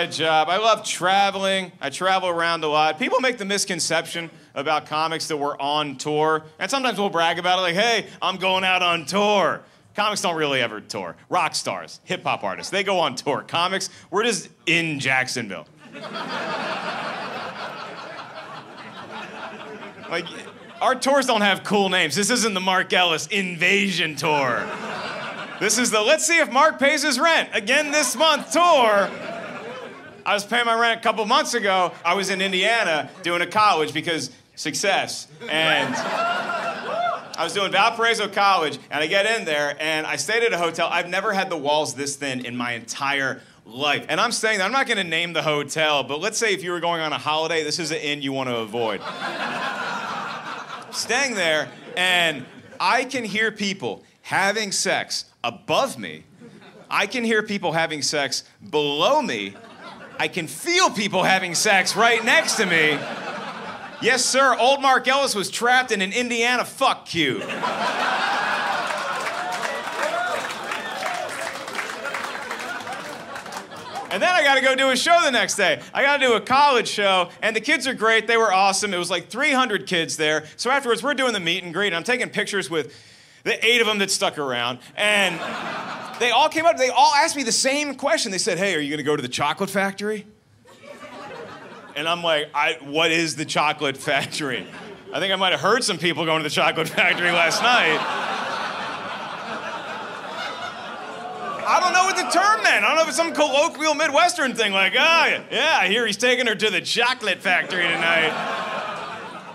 my job. I love traveling. I travel around a lot. People make the misconception about comics that we're on tour. And sometimes we'll brag about it like, hey, I'm going out on tour. Comics don't really ever tour. Rock stars, hip-hop artists, they go on tour. Comics, we're just in Jacksonville. Like, our tours don't have cool names. This isn't the Mark Ellis Invasion Tour. This is the let's see if Mark pays his rent again this month tour. I was paying my rent a couple months ago. I was in Indiana doing a college because success. And I was doing Valparaiso College, and I get in there, and I stayed at a hotel. I've never had the walls this thin in my entire life. And I'm staying there. I'm not going to name the hotel, but let's say if you were going on a holiday, this is an inn you want to avoid. Staying there, and I can hear people having sex above me. I can hear people having sex below me. I can feel people having sex right next to me. Yes, sir, old Mark Ellis was trapped in an Indiana fuck queue. And then I got to go do a show the next day. I got to do a college show, and the kids are great. They were awesome. It was like 300 kids there. So afterwards, we're doing the meet and greet, and I'm taking pictures with the 8 of them that stuck around. And they all came up, they all asked me the same question. They said, hey, are you going to go to the chocolate factory? And I'm like, what is the chocolate factory? I think I might have heard some people going to the chocolate factory last night. I don't know what the term meant. I don't know if it's some colloquial Midwestern thing like, yeah, I hear he's taking her to the chocolate factory tonight.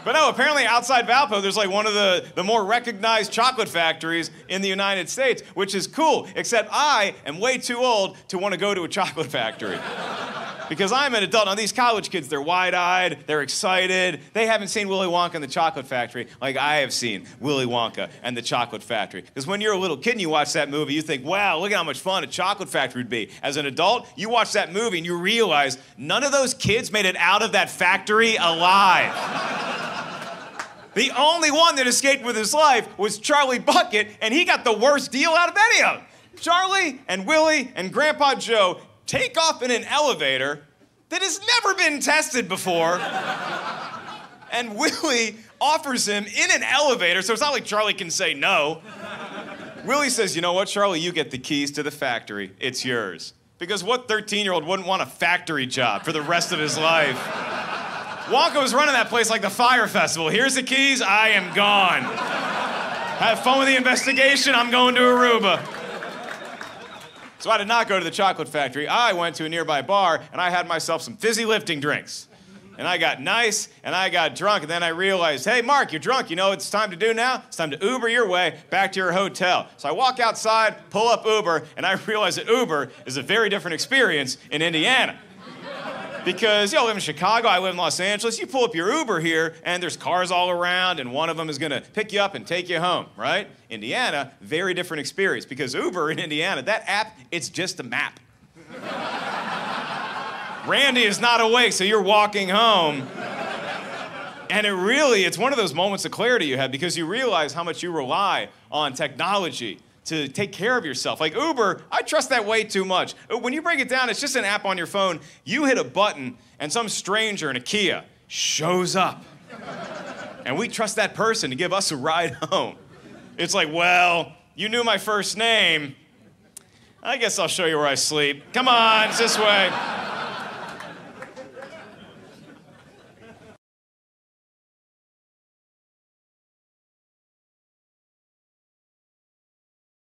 But no, apparently outside Valpo, there's like one of the more recognized chocolate factories in the United States, which is cool, except I am way too old to want to go to a chocolate factory. Because I'm an adult. Now, these college kids, they're wide-eyed, they're excited. They haven't seen Willy Wonka and the Chocolate Factory like I have seen Willy Wonka and the Chocolate Factory. Because when you're a little kid and you watch that movie, you think, wow, look at how much fun a chocolate factory would be. As an adult, you watch that movie and you realize none of those kids made it out of that factory alive. The only one that escaped with his life was Charlie Bucket, and he got the worst deal out of any of them. Charlie and Willie and Grandpa Joe take off in an elevator that has never been tested before. And Willie offers him in an elevator, so it's not like Charlie can say no. Willie says, you know what, Charlie, you get the keys to the factory. It's yours. Because what 13-year-old wouldn't want a factory job for the rest of his life? Wonka was running that place like the Fire Festival. Here's the keys, I am gone. Have fun with the investigation, I'm going to Aruba. So I did not go to the chocolate factory. I went to a nearby bar, and I had myself some fizzy lifting drinks. And I got nice, and I got drunk, and then I realized, hey, Mark, you're drunk. You know what it's time to do now? It's time to Uber your way back to your hotel. So I walk outside, pull up Uber, and I realize that Uber is a very different experience in Indiana. Because, I live in Chicago, I live in Los Angeles. You pull up your Uber here, and there's cars all around, and one of them is going to pick you up and take you home, right? Indiana, very different experience, because Uber in Indiana, that app, it's just a map. Randy is not awake, so you're walking home. And it's one of those moments of clarity you have, because you realize how much you rely on technology to take care of yourself. Like Uber, I trust that way too much. When you break it down, it's just an app on your phone. You hit a button, and some stranger in a Kia shows up. And we trust that person to give us a ride home. It's like, well, you knew my first name. I guess I'll show you where I sleep. Come on, it's this way.